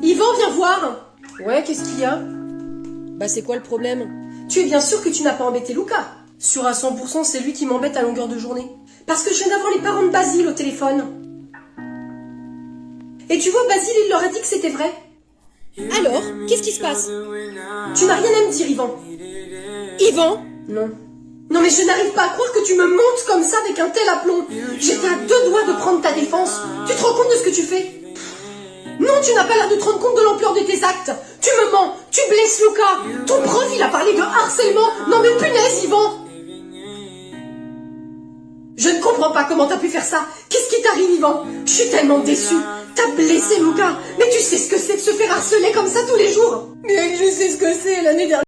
Yvan, viens voir. Ouais, qu'est-ce qu'il y a? Bah c'est quoi le problème? Tu es bien sûr que tu n'as pas embêté Luca? Sûr à 100%, c'est lui qui m'embête à longueur de journée. Parce que je viens d'avoir les parents de Basile au téléphone. Et tu vois, Basile, il leur a dit que c'était vrai. Alors, qu'est-ce qui se passe? Tu n'as rien à me dire, Yvan. Yvan? Non. Non mais je n'arrive pas à croire que tu me montes comme ça avec un tel aplomb. J'étais à 2 doigts de prendre ta défense. Tu te rends compte de ce que tu fais? Non, tu n'as pas l'air de te rendre compte de l'ampleur de tes actes. Tu me mens, tu blesses Luca. Ton prof, il a parlé de harcèlement. Non mais punaise, Yvan. Je ne comprends pas comment t'as pu faire ça. Qu'est-ce qui t'arrive, Yvan? Je suis tellement déçue. T'as blessé Luca. Mais tu sais ce que c'est de se faire harceler comme ça tous les jours? Mais je sais ce que c'est, l'année dernière.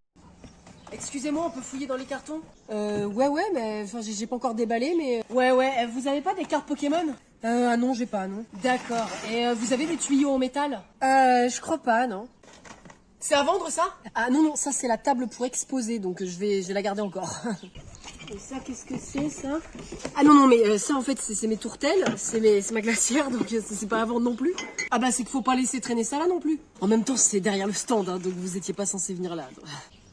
Excusez-moi, on peut fouiller dans les cartons? Ouais, mais enfin, j'ai pas encore déballé, mais... Ouais, vous avez pas des cartes Pokémon? Ah non, j'ai pas, non. D'accord. Et vous avez des tuyaux en métal? Je crois pas, non. C'est à vendre, ça? Ah non, ça c'est la table pour exposer, donc je vais la garder encore. Et ça, qu'est-ce que c'est, ça? Ah non, mais ça, en fait, c'est mes tourtelles, c'est ma glacière, donc c'est pas à vendre non plus. Ah bah, c'est qu'il faut pas laisser traîner ça là non plus. En même temps, c'est derrière le stand, hein, donc vous étiez pas censé venir là. Donc.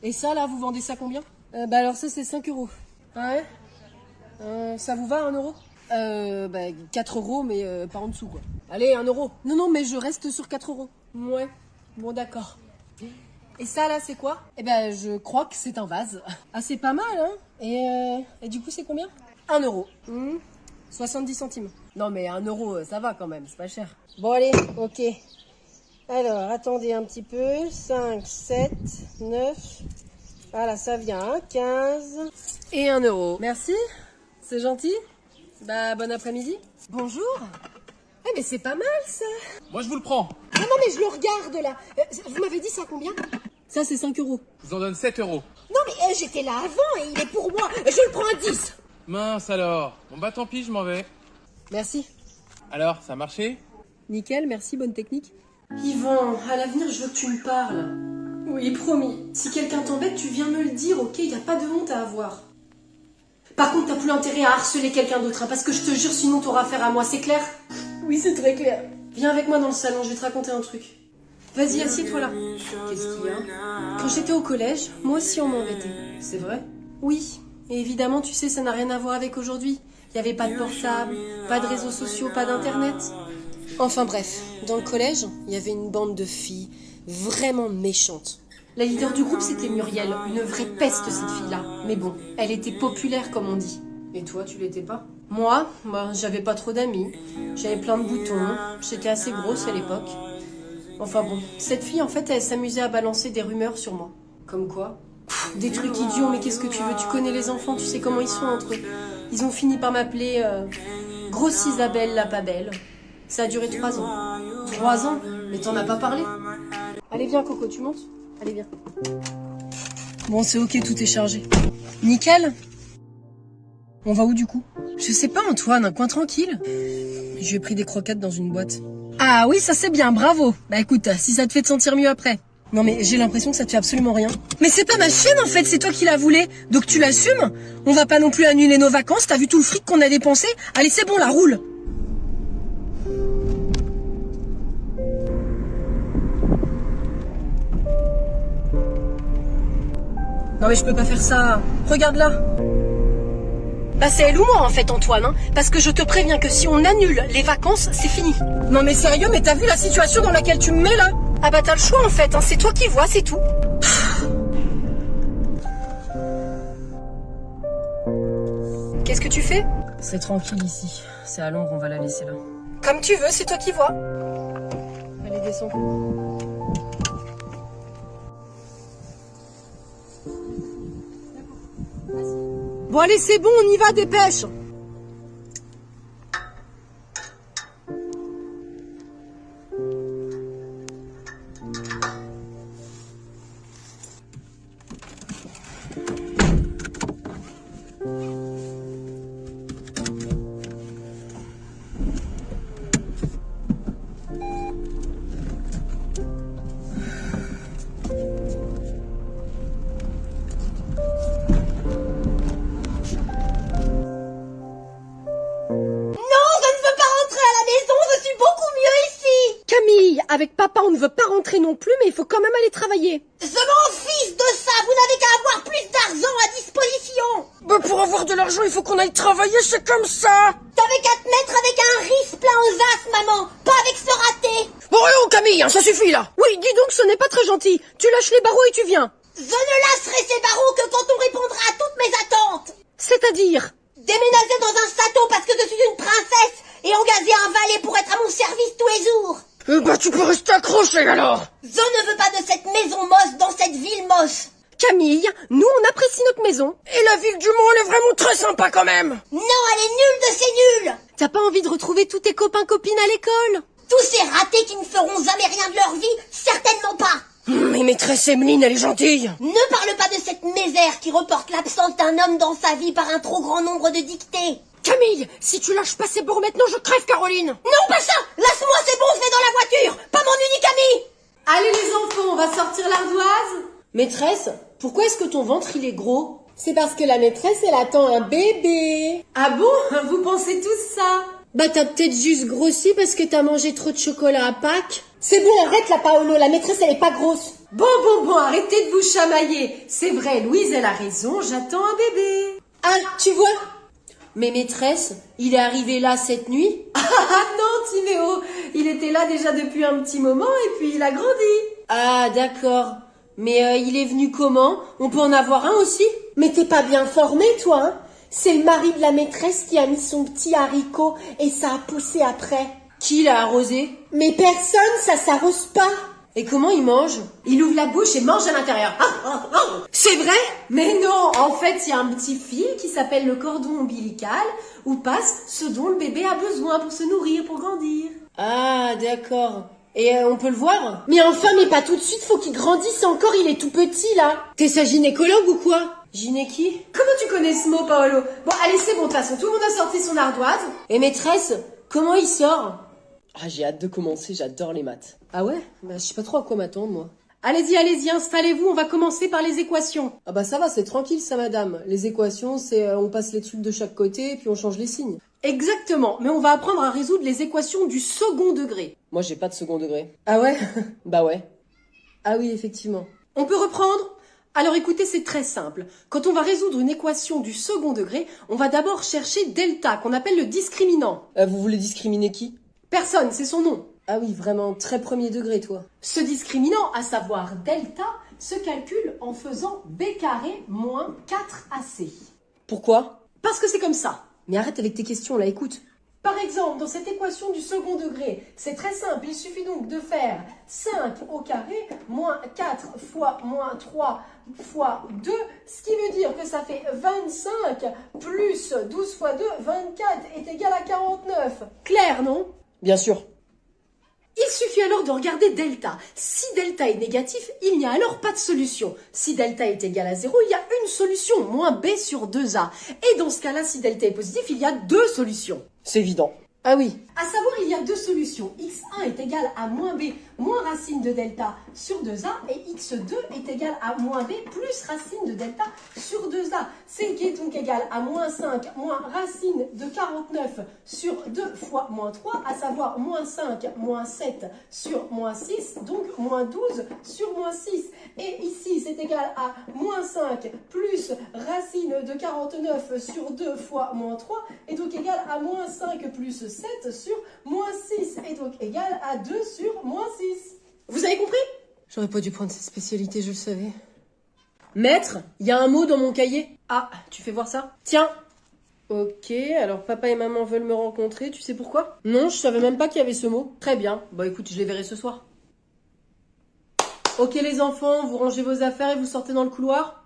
Et ça, là, vous vendez ça combien? Bah alors ça, c'est 5 euros. Ah ouais? Ça vous va, 1 euro? 4 euros, mais pas en dessous, quoi. Allez, 1 euro. Non, mais je reste sur 4 euros. Ouais, bon, d'accord. Et ça, là, c'est quoi? Eh ben, je crois que c'est un vase. Ah, c'est pas mal, hein? Et du coup, c'est combien? 1 euro. 70 centimes. Non, mais 1 euro, ça va quand même, c'est pas cher. Bon, allez, ok. Alors, attendez un petit peu. 5, 7, 9. Voilà, ça vient, hein, 15. Et 1 euro. Merci, c'est gentil. Bah, bon après-midi. Bonjour. Eh, mais c'est pas mal, ça. Moi, je vous le prends. Non, mais je le regarde, là. Vous m'avez dit ça combien? Ça, c'est 5 euros. Je vous en donne 7 euros. Non, mais j'étais là avant et il est pour moi. Je le prends à 10. Mince alors. Bon bah tant pis, je m'en vais. Merci. Alors, ça a marché? Nickel, merci, bonne technique. Yvan, à l'avenir, je veux que tu me parles. Oui, promis. Si quelqu'un t'embête, tu viens me le dire, ok? Y a pas de honte à avoir. Par contre, t'as plus intérêt à harceler quelqu'un d'autre, hein, parce que je te jure, sinon t'auras affaire à moi, c'est clair? Oui, c'est très clair. Viens avec moi dans le salon, je vais te raconter un truc. Vas-y, assieds-toi là. Qu'est-ce qu'il y a? Quand j'étais au collège, moi aussi on m'embêtait. C'est vrai? Oui, et évidemment, tu sais, ça n'a rien à voir avec aujourd'hui. Il n'y avait pas de portable, pas de réseaux sociaux, pas d'internet. Enfin bref, dans le collège, il y avait une bande de filles vraiment méchantes. La leader du groupe, c'était Muriel, une vraie peste cette fille-là. Mais bon, elle était populaire comme on dit. Et toi, tu l'étais pas? Moi, j'avais pas trop d'amis. J'avais plein de boutons. J'étais assez grosse à l'époque. Enfin bon, cette fille, en fait, elle s'amusait à balancer des rumeurs sur moi. Comme quoi? Des trucs idiots, mais qu'est-ce que tu veux? Tu connais les enfants, tu sais comment ils sont entre eux. Ils ont fini par m'appeler Grosse Isabelle la pas belle. Ça a duré 3 ans. 3 ans? Mais t'en as pas parlé? Allez, viens, Coco, tu montes? Allez, viens. Bon, c'est ok, tout est chargé. Nickel. On va où du coup? Je sais pas, Antoine, un coin tranquille. Je lui ai pris des croquettes dans une boîte. Ah oui, ça c'est bien, bravo. Bah écoute, si ça te fait te sentir mieux après. Non mais j'ai l'impression que ça te fait absolument rien. Mais c'est pas ma chienne en fait, c'est toi qui la voulais. Donc tu l'assumes. On va pas non plus annuler nos vacances, t'as vu tout le fric qu'on a dépensé? Allez, c'est bon, la roule. Non mais je peux pas faire ça. Regarde là. Bah c'est elle ou moi en fait, Antoine, hein, parce que je te préviens que si on annule les vacances, c'est fini. Non mais sérieux, mais t'as vu la situation dans laquelle tu me mets là? Ah bah t'as le choix en fait, hein, c'est toi qui vois, c'est tout. Qu'est-ce que tu fais? C'est tranquille ici. C'est à l'ombre, on va la laisser là. Comme tu veux, c'est toi qui vois. Allez, descends. Bon allez, c'est bon, on y va, dépêche. avec papa, on ne veut pas rentrer non plus, mais il faut quand même aller travailler. Je m'en fiche de ça, vous n'avez qu'à avoir plus d'argent à disposition. Bah pour avoir de l'argent, il faut qu'on aille travailler, c'est comme ça. T'avais qu'à te mettre avec un riz plein aux as, maman, pas avec ce raté. Bon, oh Camille, hein, ça suffit là. Oui, dis donc, ce n'est pas très gentil. Tu lâches les barreaux et tu viens. Je ne lâcherai ces barreaux que quand on répondra à toutes mes attentes. C'est-à-dire? Déménager dans un château parce que je suis une princesse et engager un valet pour être à mon service tous les jours. Bah tu peux rester accroché alors. Je ne veux pas de cette maison moche dans cette ville moche. Camille, nous on apprécie notre maison. Et la ville du Mont, elle est vraiment très sympa quand même. Non, elle est nulle de chez nuls. T'as pas envie de retrouver tous tes copains-copines à l'école? Tous ces ratés qui ne feront jamais rien de leur vie, certainement pas. Mais maîtresse Emeline, elle est gentille. Ne parle pas de cette misère qui reporte l'absence d'un homme dans sa vie par un trop grand nombre de dictées. Camille, si tu lâches pas ces bords maintenant, je crève Caroline. Non, pas ça. Lâche-moi, c'est bon, je vais dans la voiture. Pas mon unique ami. Allez les enfants, on va sortir l'ardoise. Maîtresse, pourquoi est-ce que ton ventre il est gros? C'est parce que la maîtresse elle attend un bébé. Ah bon? Vous pensez tous ça? Bah t'as peut-être juste grossi parce que t'as mangé trop de chocolat à Pâques. C'est bon, arrête la Paolo, la maîtresse elle est pas grosse. Bon, arrêtez de vous chamailler. C'est vrai, Louise elle a raison, j'attends un bébé. Ah, tu vois? Mais maîtresse, il est arrivé là cette nuit? Ah non, Timéo, il était là déjà depuis un petit moment et puis il a grandi. Ah d'accord, mais il est venu comment? On peut en avoir un aussi? Mais t'es pas bien formé toi, hein? C'est le mari de la maîtresse qui a mis son petit haricot et ça a poussé après. Qui l'a arrosé? Mais personne, ça s'arrose pas. Et comment il mange? Il ouvre la bouche et mange à l'intérieur. C'est vrai? Mais non, en fait, il y a un petit fil qui s'appelle le cordon ombilical où passe ce dont le bébé a besoin pour se nourrir, pour grandir. Ah, d'accord. Et on peut le voir? Mais enfin, mais pas tout de suite, faut qu'il grandisse encore, il est tout petit là. T'es sa gynécologue ou quoi? Gyné qui? Comment tu connais ce mot, Paolo? Bon, allez, c'est bon, de toute façon, tout le monde a sorti son ardoise. Et maîtresse, comment il sort? Ah, j'ai hâte de commencer, j'adore les maths. Ah ouais? Bah, je sais pas trop à quoi m'attendre, moi. Allez-y, installez-vous, on va commencer par les équations. Ah bah ça va, c'est tranquille ça, madame. Les équations, c'est on passe les trucs de chaque côté et puis on change les signes. Exactement, mais on va apprendre à résoudre les équations du second degré. Moi, j'ai pas de second degré. Ah ouais? Bah ouais. Ah oui, effectivement. On peut reprendre? Alors écoutez, c'est très simple. Quand on va résoudre une équation du second degré, on va d'abord chercher delta, qu'on appelle le discriminant. Vous voulez discriminer qui? Personne, c'est son nom. Ah oui, vraiment, très premier degré, toi. Ce discriminant, à savoir delta, se calcule en faisant b carré moins 4ac. Pourquoi? Parce que c'est comme ça. Mais arrête avec tes questions, là, écoute. Par exemple, dans cette équation du second degré, c'est très simple, il suffit donc de faire 5 au carré moins 4 fois moins 3 fois 2, ce qui veut dire que ça fait 25 plus 12 fois 2, 24 est égal à 49. Clair, non? Bien sûr. Il suffit alors de regarder delta. Si delta est négatif, il n'y a alors pas de solution. Si delta est égal à 0, il y a une solution, moins b sur 2a. Et dans ce cas-là, si delta est positif, il y a deux solutions. C'est évident. Ah oui. À savoir, il y a deux solutions. x1 est égal à moins b moins racine de delta sur 2a et x2 est égal à moins b plus racine de delta sur 2a. C'est qui est donc égal à moins 5 moins racine de 49 sur 2 fois moins 3, à savoir moins 5 moins 7 sur moins 6, donc moins 12 sur moins 6. Et ici, c'est égal à moins 5 plus racine de 49 sur 2 fois moins 3, et donc égal à moins 5 plus 7 sur moins 6, et donc égal à 2 sur moins 6. Vous avez compris? J'aurais pas dû prendre cette spécialité, je le savais. Maître, il y a un mot dans mon cahier. Ah, tu fais voir ça? Tiens. Ok, alors papa et maman veulent me rencontrer, tu sais pourquoi? Non, je savais même pas qu'il y avait ce mot. Très bien, bah écoute, je les verrai ce soir. Ok les enfants, vous rangez vos affaires et vous sortez dans le couloir.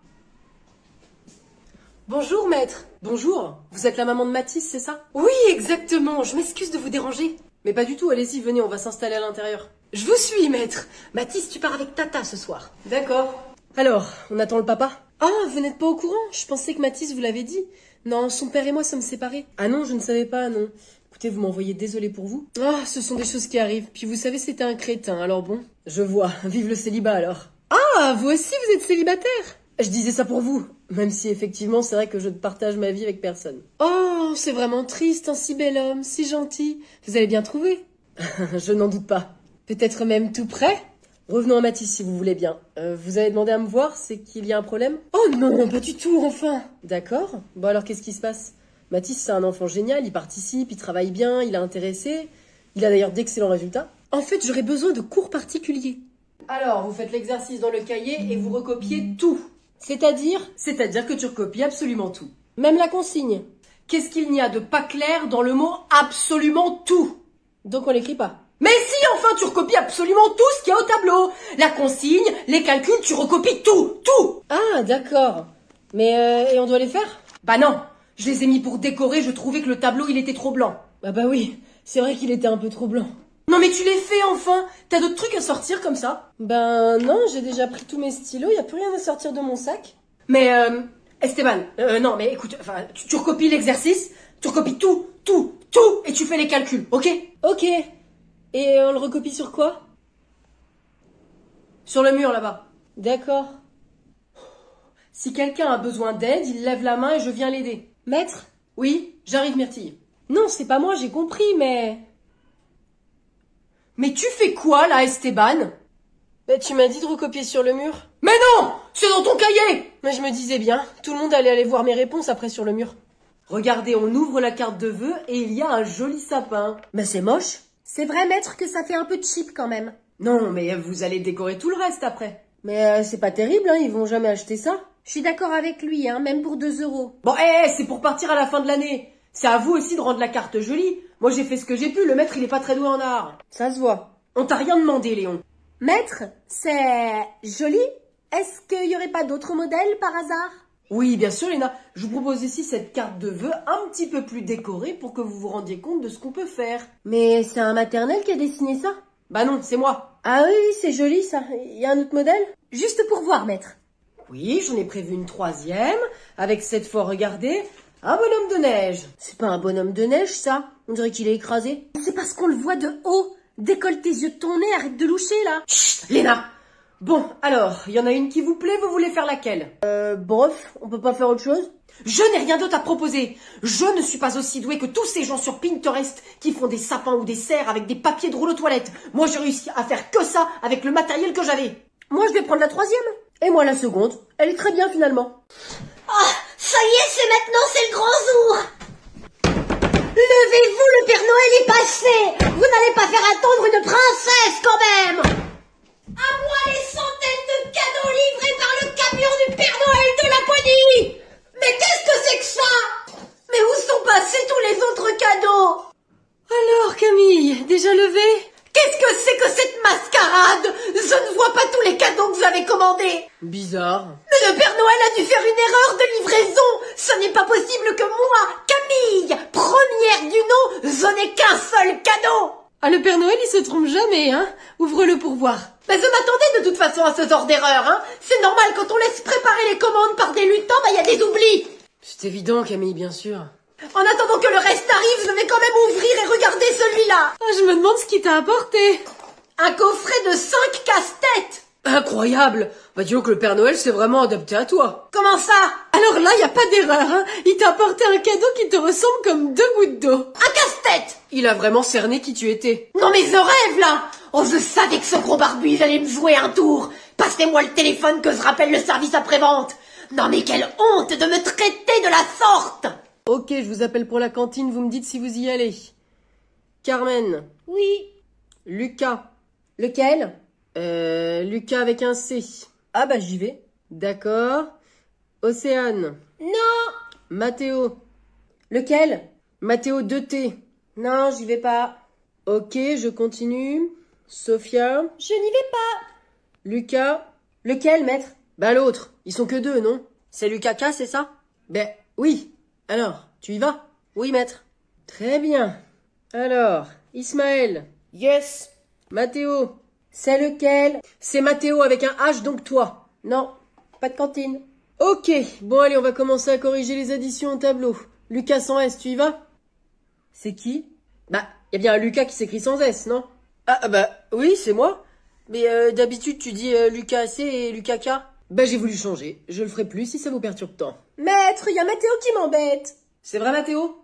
Bonjour maître. Bonjour, vous êtes la maman de Mathis, c'est ça? Oui, exactement, je m'excuse de vous déranger. Mais pas du tout, allez-y, venez, on va s'installer à l'intérieur. Je vous suis maître. Mathis, tu pars avec Tata ce soir. D'accord. Alors, on attend le papa? Ah, vous n'êtes pas au courant? Je pensais que Mathis vous l'avait dit. Non, son père et moi sommes séparés. Ah non, je ne savais pas, non. Écoutez, vous m'envoyez désolé pour vous. Ah, ce sont des choses qui arrivent. Puis vous savez, c'était un crétin, alors bon. Je vois, vive le célibat alors. Ah, vous aussi vous êtes célibataire? Je disais ça pour vous, même si effectivement c'est vrai que je ne partage ma vie avec personne. Oh, c'est vraiment triste, un si bel homme, si gentil. Vous allez bien trouver? Je n'en doute pas. Peut-être même tout près. Revenons à Mathis si vous voulez bien. Vous avez demandé à me voir, c'est qu'il y a un problème? Oh non, pas du tout, enfin. D'accord. Bon alors qu'est-ce qui se passe? Mathis c'est un enfant génial, il participe, il travaille bien, il est intéressé. Il a d'ailleurs d'excellents résultats. En fait, j'aurais besoin de cours particuliers. Alors, vous faites l'exercice dans le cahier et vous recopiez tout. C'est-à-dire que tu recopies absolument tout. Même la consigne. Qu'est-ce qu'il n'y a de pas clair dans le mot absolument tout? Donc on l'écrit pas. Mais si, enfin, tu recopies absolument tout ce qu'il y a au tableau. La consigne, les calculs, tu recopies tout, tout. Ah, d'accord. Mais, et on doit les faire? Bah non, je les ai mis pour décorer, je trouvais que le tableau, il était trop blanc. Bah oui, c'est vrai qu'il était un peu trop blanc. Non mais tu les fais enfin. T'as d'autres trucs à sortir comme ça? Ben non, j'ai déjà pris tous mes stylos, y a plus rien à sortir de mon sac. Mais Esteban, non mais écoute, enfin tu recopies l'exercice, tu recopies tout, et tu fais les calculs, ok? Ok. Et on le recopie sur quoi? Sur le mur là-bas. D'accord. Si quelqu'un a besoin d'aide, il lève la main et je viens l'aider. Maître? Oui, j'arrive Myrtille. Non, c'est pas moi, j'ai compris, mais... Mais tu fais quoi, là, Esteban? Bah, tu m'as dit de recopier sur le mur. Mais non! C'est dans ton cahier! Mais je me disais bien, tout le monde allait aller voir mes réponses après sur le mur. Regardez, on ouvre la carte de vœux et il y a un joli sapin. Mais c'est moche. C'est vrai, maître, que ça fait un peu cheap quand même. Non, mais vous allez décorer tout le reste après. Mais c'est pas terrible, hein, ils vont jamais acheter ça. Je suis d'accord avec lui, hein, même pour 2 €. Bon, c'est pour partir à la fin de l'année. C'est à vous aussi de rendre la carte jolie. Moi, j'ai fait ce que j'ai pu. Le maître, il est pas très doué en art. Ça se voit. On t'a rien demandé, Léon. Maître, c'est joli. Est-ce qu'il y aurait pas d'autres modèles par hasard? Oui, bien sûr, Léna. Je vous propose ici cette carte de vœux un petit peu plus décorée pour que vous vous rendiez compte de ce qu'on peut faire. Mais c'est un maternel qui a dessiné ça? Bah non, c'est moi. Ah oui, c'est joli ça. Il y a un autre modèle? Juste pour voir, maître. Oui, j'en ai prévu une 3e, avec cette fois, regardez, un bonhomme de neige. C'est pas un bonhomme de neige, ça. On dirait qu'il est écrasé. C'est parce qu'on le voit de haut. Décolle tes yeux de ton nez, arrête de loucher, là. Chut, Léna. Bon, alors, il y en a une qui vous plaît, vous voulez faire laquelle? Bof, on peut pas faire autre chose? Je n'ai rien d'autre à proposer. Je ne suis pas aussi douée que tous ces gens sur Pinterest qui font des sapins ou des serres avec des papiers de rouleau toilette. Moi, j'ai réussi à faire que ça avec le matériel que j'avais. Moi, je vais prendre la 3e. Et moi, la seconde. Elle est très bien, finalement. Ah, ça y est, c'est maintenant, c'est le grand jour. Levez-vous, le Père Noël est passé. Vous n'allez pas faire attendre une princesse, quand même. À moi les centaines de cadeaux livrés par le camion du Père Noël de la Poigny. Mais qu'est-ce que c'est que ça? Mais où sont passés tous les autres cadeaux? Alors, Camille, déjà levée? Qu'est-ce que c'est que cette mascarade? Je ne vois pas tous les cadeaux que vous avez commandés. Bizarre. Mais le Père Noël a dû faire une erreur de livraison. Ce n'est pas possible que moi, Camille, première du nom, je n'ai qu'un seul cadeau. Ah, le Père Noël, il se trompe jamais, hein? Ouvre-le pour voir. Mais je m'attendais de toute façon à ce genre d'erreur, hein. C'est normal, quand on laisse préparer les commandes par des lutins, il y a des oublis. C'est évident, Camille, bien sûr. En attendant que le reste arrive, je vais quand même ouvrir et regarder celui-là. Ah, je me demande ce qu'il t'a apporté. Un coffret de 5 casse-têtes. Incroyable. Bah dis donc que le Père Noël s'est vraiment adapté à toi. Comment ça? Alors là, y a pas d'erreur, hein. Il t'a apporté un cadeau qui te ressemble comme 2 gouttes d'eau. Un casse-tête. Il a vraiment cerné qui tu étais. Non mais je rêve là. Oh, je savais que ce gros barbu, il allait me jouer un tour. Passez-moi le téléphone que je rappelle le service après-vente. Non mais quelle honte de me traiter de la sorte. Ok, je vous appelle pour la cantine, vous me dites si vous y allez. Carmen. Oui. Lucas. Lequel? Lucas avec un C. Ah bah j'y vais. D'accord. Océane. Non. Mathéo. Lequel? Mathéo 2T. Non, j'y vais pas. Ok, je continue. Sophia. Je n'y vais pas. Lucas. Lequel, maître? Bah l'autre. Ils sont que 2, non? C'est Lucas K, c'est ça? Ben oui. Alors, tu y vas? Oui, maître. Très bien. Alors, Ismaël. Yes. Mathéo. C'est lequel? C'est Mathéo avec un H, donc toi. Non, pas de cantine. Ok, bon allez, on va commencer à corriger les additions au tableau. Lucas sans S, tu y vas? C'est qui? Bah, y a bien un Lucas qui s'écrit sans S, non? Ah bah oui, c'est moi. Mais d'habitude tu dis Lucas C et Lucas K. Bah j'ai voulu changer, je le ferai plus si ça vous perturbe tant. Maître, il y a Mathéo qui m'embête. C'est vrai Mathéo?